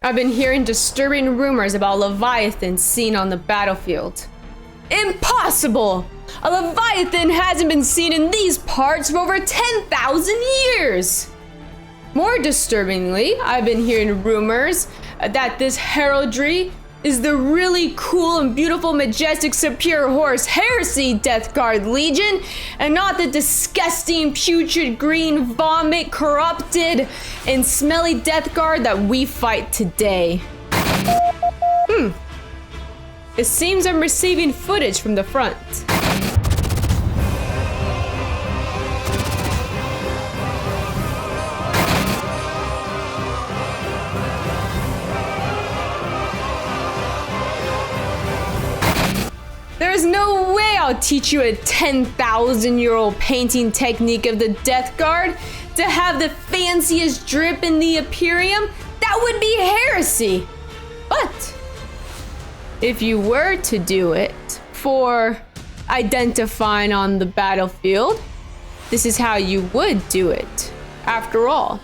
I've been hearing disturbing rumors about Leviathans seen on the battlefield. Impossible! A Leviathan hasn't been seen in these parts for over 10,000 years! More disturbingly, I've been hearing rumors that this heraldry is the really cool and beautiful, majestic, superior Horus Heresy Death Guard Legion, and not the disgusting, putrid, green, vomit, corrupted, and smelly Death Guard that we fight today. It seems I'm receiving footage from the front. There's no way I'll teach you a 10,000-year-old painting technique of the Death Guard to have the fanciest drip in the Imperium. That would be heresy. But if you were to do it for identifying on the battlefield, this is how you would do it. After all,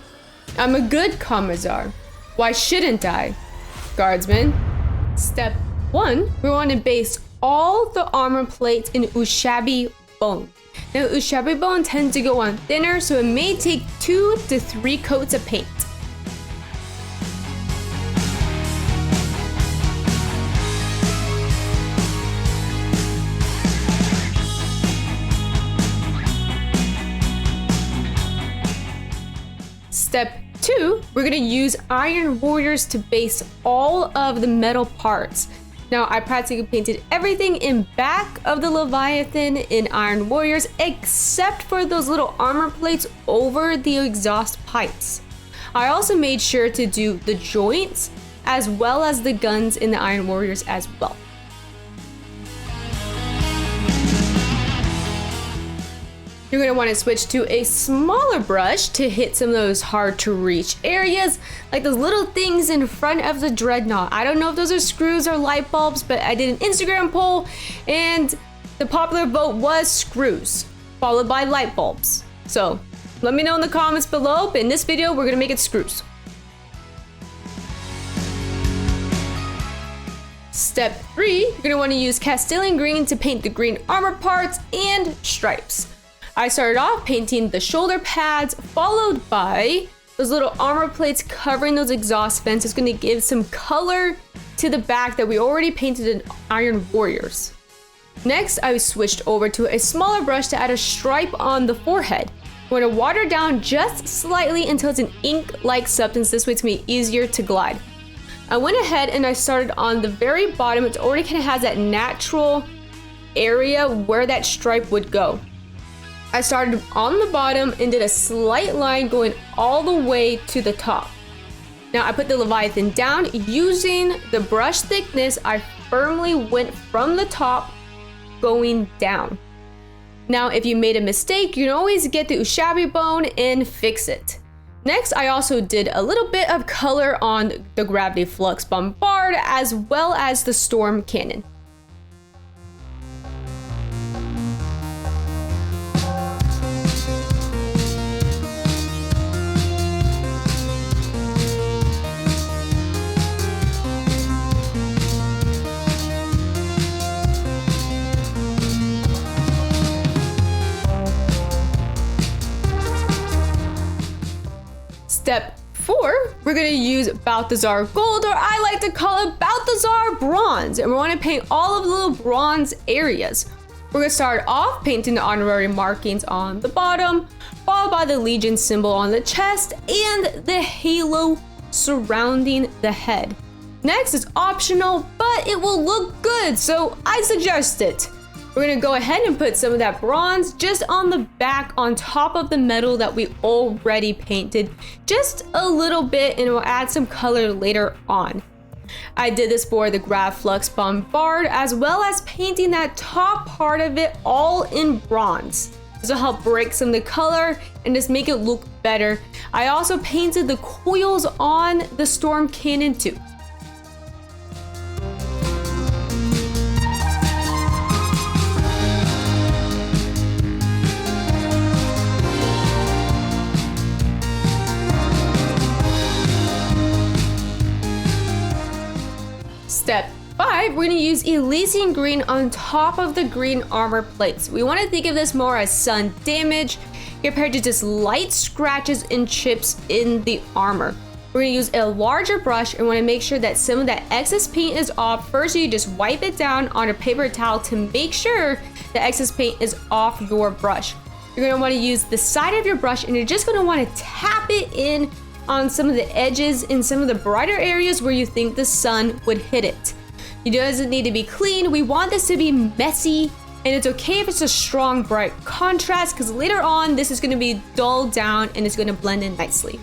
I'm a good Commissar. Why shouldn't I? Guardsmen, step 1, we want to base all the armor plates in Ushabti bone. Now, Ushabti bone tends to go on thinner, so it may take 2 to 3 coats of paint. Step 2, we're gonna use Iron Warriors to base all of the metal parts. Now, I practically painted everything in back of the Leviathan in Iron Warriors, except for those little armor plates over the exhaust pipes. I also made sure to do the joints, as well as the guns in the Iron Warriors as well. You're going to want to switch to a smaller brush to hit some of those hard to reach areas, like those little things in front of the Dreadnought. I don't know if those are screws or light bulbs, but I did an Instagram poll and the popular vote was screws, followed by light bulbs. So let me know in the comments below, but in this video, we're going to make it screws. Step 3, you're going to want to use Castilian green to paint the green armor parts and stripes. I started off painting the shoulder pads, followed by those little armor plates covering those exhaust vents. It's going to give some color to the back that we already painted in Iron Warriors. Next, I switched over to a smaller brush to add a stripe on the forehead. I'm going to water down just slightly until it's an ink-like substance. This way it's going to be easier to glide. I went ahead and I started on the very bottom. It already kind of has that natural area where that stripe would go. I started on the bottom and did a slight line going all the way to the top. Now I put the Leviathan down. Using the brush thickness, I firmly went from the top going down. Now if you made a mistake, you can always get the Ushabti bone and fix it. Next, I also did a little bit of color on the Gravity Flux Bombard as well as the Storm Cannon. Step 4, we're going to use Balthazar Gold, or I like to call it Balthazar Bronze, and we want to paint all of the little bronze areas. We're going to start off painting the honorary markings on the bottom, followed by the Legion symbol on the chest, and the halo surrounding the head. Next is optional, but it will look good, so I suggest it. We're gonna go ahead and put some of that bronze just on the back on top of the metal that we already painted, just a little bit, and we'll add some color later on. I did this for the Grav Flux Bombard, as well as painting that top part of it all in bronze. This will help break some of the color and just make it look better. I also painted the coils on the Storm Cannon too. Step 5, we're going to use Elysian green on top of the green armor plates. We want to think of this more as sun damage compared to just light scratches and chips in the armor. We're going to use a larger brush and want to make sure that some of that excess paint is off. First, you just wipe it down on a paper towel to make sure the excess paint is off your brush. You're going to want to use the side of your brush and you're just going to want to tap it in on some of the edges in some of the brighter areas where you think the sun would hit it. It doesn't need to be clean. We want this to be messy, and it's okay if it's a strong, bright contrast, because later on, this is going to be dulled down and it's going to blend in nicely.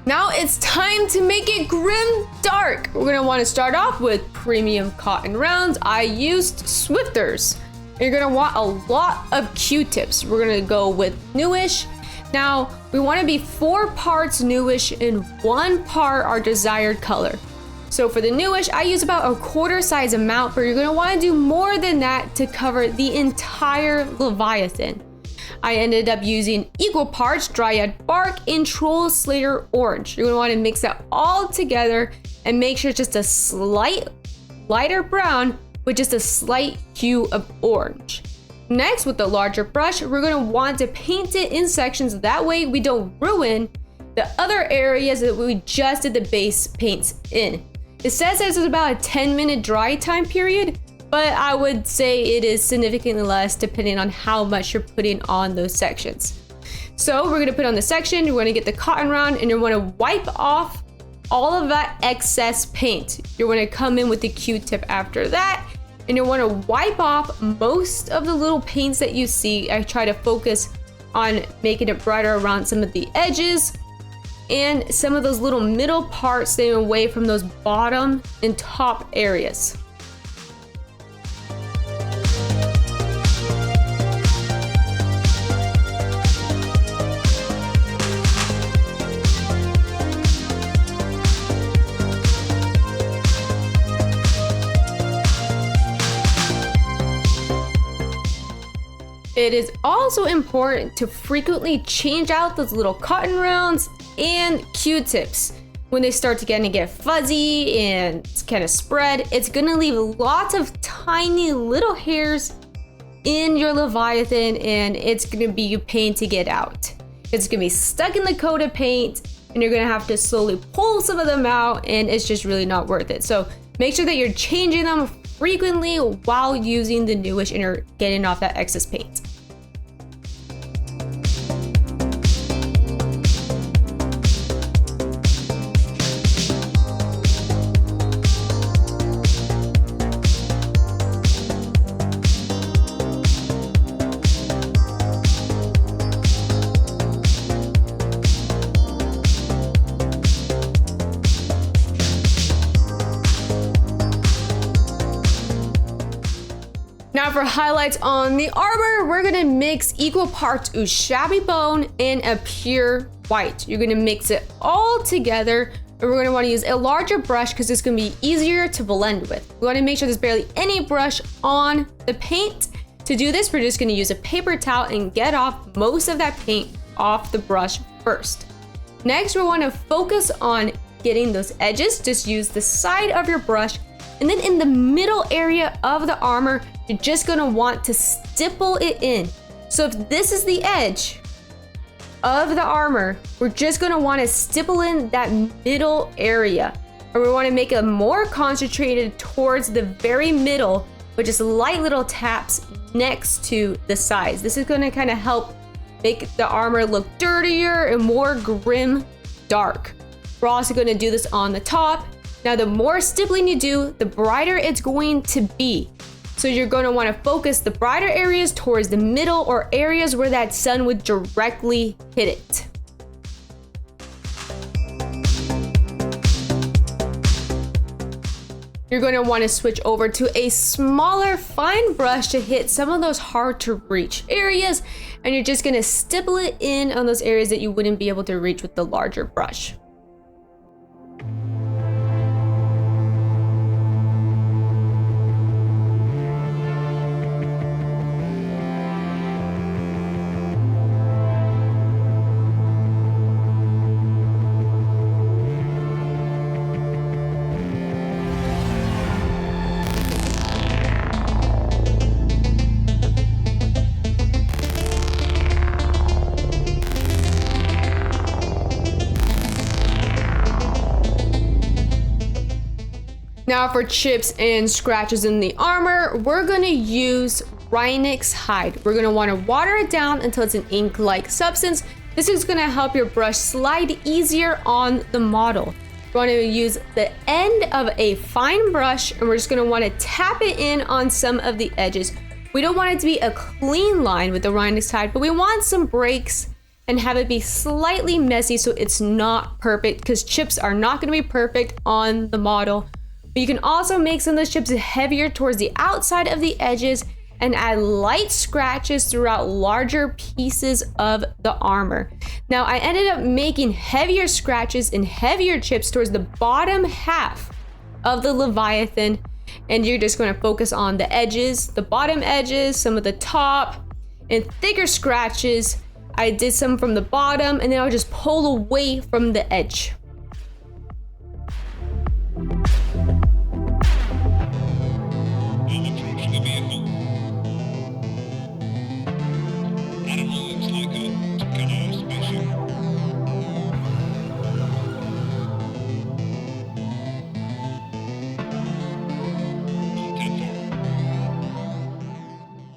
Now it's time to make it grim dark. We're gonna want to start off with premium cotton rounds. I used Swifters. You're gonna want a lot of Q-tips. We're gonna go with Newsh. Now we want to be 4 parts Newsh and 1 part our desired color. So for the Newsh, I use about a quarter size amount, but you're gonna want to do more than that to cover the entire Leviathan. I ended up using equal parts Dryad bark and Trollslayer orange. You're gonna want to mix that all together and make sure it's just a slight lighter brown with just a slight hue of orange. Next, with the larger brush, we're gonna want to paint it in sections. That way we don't ruin the other areas that we just did the base paints in. It says there's about a 10-minute dry time period, but I would say it is significantly less depending on how much you're putting on those sections. So we're gonna put on the section, you're gonna get the cotton round, and you're gonna wipe off all of that excess paint. You're gonna come in with the Q-tip after that, and you wanna wipe off most of the little paints that you see. I try to focus on making it brighter around some of the edges and some of those little middle parts, staying away from those bottom and top areas. It is also important to frequently change out those little cotton rounds and Q-tips. When they start to get fuzzy and kind of spread, it's gonna leave lots of tiny little hairs in your Leviathan, and it's gonna be a pain to get out. It's gonna be stuck in the coat of paint, and you're gonna have to slowly pull some of them out, and it's just really not worth it. So make sure that you're changing them frequently while using the Newsh and you're getting off that excess paint. Now for highlights on the armor, we're gonna mix equal parts Ushabti bone and a pure white. You're gonna mix it all together, and we're gonna wanna use a larger brush because it's gonna be easier to blend with. We wanna make sure there's barely any brush on the paint. To do this, we're just gonna use a paper towel and get off most of that paint off the brush first. Next, we wanna focus on getting those edges. Just use the side of your brush, and then in the middle area of the armor, you're just gonna want to stipple it in. So if this is the edge of the armor, we're just gonna wanna stipple in that middle area. And we wanna make it more concentrated towards the very middle with just light little taps next to the sides. This is gonna kind of help make the armor look dirtier and more grim dark. We're also gonna do this on the top. Now, the more stippling you do, the brighter it's going to be. So you're going to want to focus the brighter areas towards the middle or areas where that sun would directly hit it. You're going to want to switch over to a smaller, fine brush to hit some of those hard to reach areas, and you're just going to stipple it in on those areas that you wouldn't be able to reach with the larger brush. Now for chips and scratches in the armor, we're gonna use Rhinox hide. We're gonna wanna water it down until it's an ink-like substance. This is gonna help your brush slide easier on the model. We're gonna use the end of a fine brush and we're just gonna wanna tap it in on some of the edges. We don't want it to be a clean line with the Rhinox hide, but we want some breaks and have it be slightly messy so it's not perfect, because chips are not gonna be perfect on the model. But you can also make some of those chips heavier towards the outside of the edges and add light scratches throughout larger pieces of the armor. Now I ended up making heavier scratches and heavier chips towards the bottom half of the Leviathan, and you're just gonna focus on the edges, the bottom edges, some of the top, and thicker scratches. I did some from the bottom and then I'll just pull away from the edge.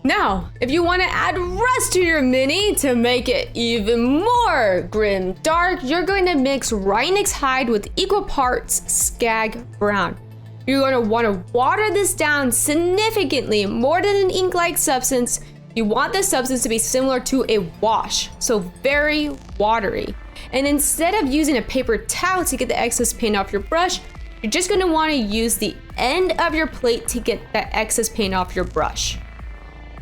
Now, if you want to add rust to your mini to make it even more grim-dark, you're going to mix Rhinox hide with equal parts Skag brown. You're going to want to water this down significantly, more than an ink-like substance. You want this substance to be similar to a wash, so very watery. And instead of using a paper towel to get the excess paint off your brush, you're just going to want to use the end of your plate to get that excess paint off your brush.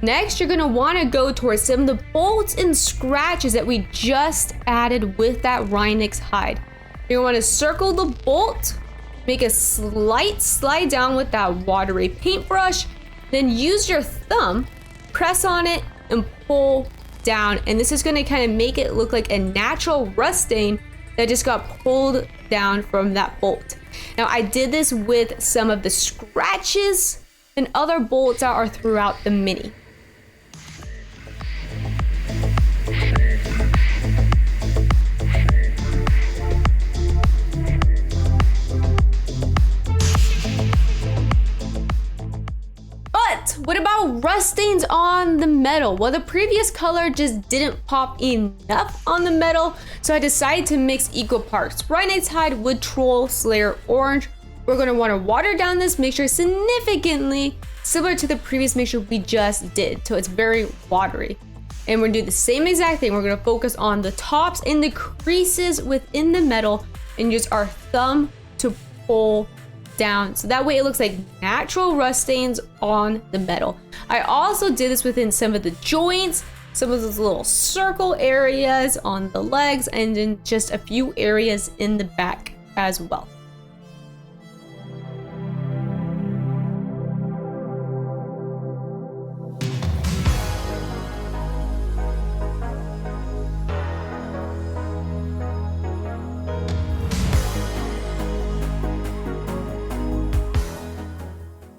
Next, you're gonna wanna go towards some of the bolts and scratches that we just added with that Rhinox hide. You're gonna wanna circle the bolt, make a slight slide down with that watery paintbrush, then use your thumb, press on it, and pull down. And this is gonna kind of make it look like a natural rust stain that just got pulled down from that bolt. Now, I did this with some of the scratches and other bolts that are throughout the mini. What about rust stains on the metal? Well, the previous color just didn't pop enough on the metal, so I decided to mix equal parts Rhinox hide with Trollslayer orange. We're going to want to water down this mixture significantly, similar to the previous mixture we just did, so it's very watery. And we're going to do the same exact thing. We're going to focus on the tops and the creases within the metal and use our thumb to pull down, so that way it looks like natural rust stains on the metal. I also did this within some of the joints, some of those little circle areas on the legs, and in just a few areas in the back as well.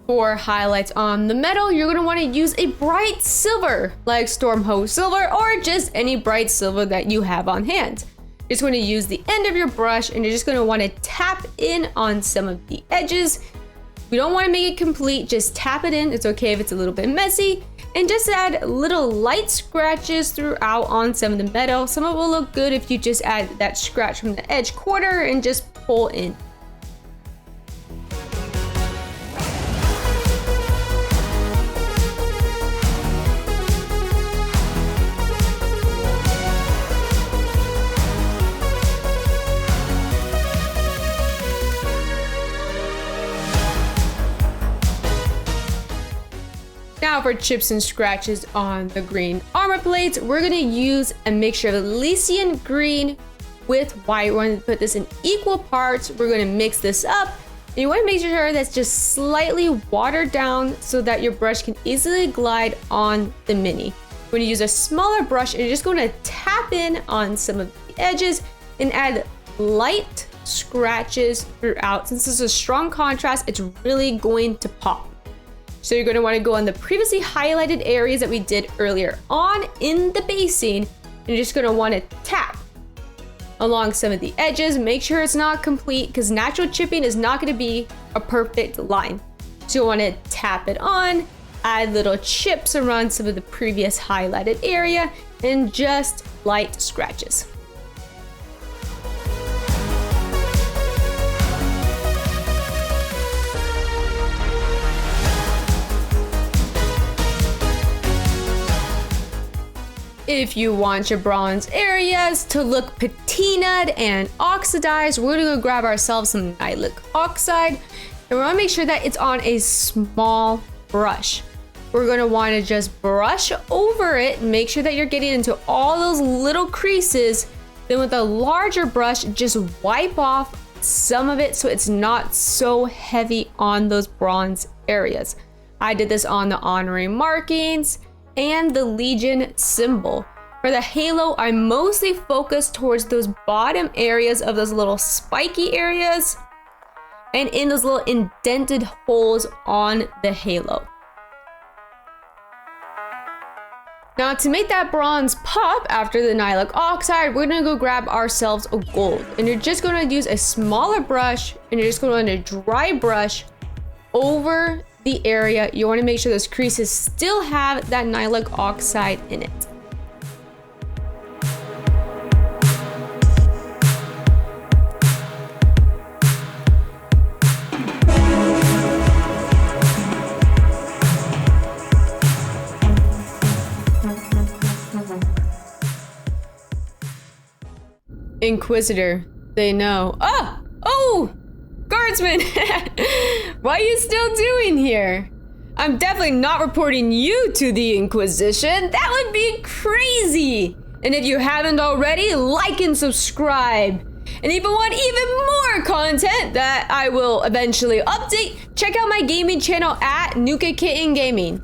For highlights on the metal, you're going to want to use a bright silver, like Stormhost silver, or just any bright silver that you have on hand. You're just going to use the end of your brush and you're just going to want to tap in on some of the edges. We don't want to make it complete, just tap it in. It's okay if it's a little bit messy, and just add little light scratches throughout on some of the metal. Some of it will look good if you just add that scratch from the edge quarter and just pull in. Now for chips and scratches on the green armor plates, we're gonna use a mixture of Elysian green with white. We're gonna put this in equal parts. We're gonna mix this up. And you wanna make sure that's just slightly watered down so that your brush can easily glide on the mini. We're gonna use a smaller brush and you're just gonna tap in on some of the edges and add light scratches throughout. Since this is a strong contrast, it's really going to pop. So you're going to want to go on the previously highlighted areas that we did earlier on in the basing, and you're just going to want to tap along some of the edges. Make sure it's not complete because natural chipping is not going to be a perfect line. So you'll want to tap it on, add little chips around some of the previous highlighted area, and just light scratches. If you want your bronze areas to look patinaed and oxidized, we're gonna go grab ourselves some nylic oxide, and we wanna make sure that it's on a small brush. We're gonna wanna just brush over it and make sure that you're getting into all those little creases. Then with a larger brush, just wipe off some of it so it's not so heavy on those bronze areas. I did this on the honorary markings and the Legion symbol. For the halo, I mostly focused towards those bottom areas of those little spiky areas and in those little indented holes on the halo. Now to make that bronze pop after the nylic oxide, we're gonna go grab ourselves a gold. And you're just gonna use a smaller brush and you're just gonna dry brush over the area. You wanna make sure those creases still have that nylic oxide in it. Inquisitor, they know. Oh, guardsman, what are you still doing here? I'm definitely not reporting you to the Inquisition. That would be crazy. And if you haven't already, like and subscribe. And if you want even more content that I will eventually update, check out my gaming channel at NUKA Gaming.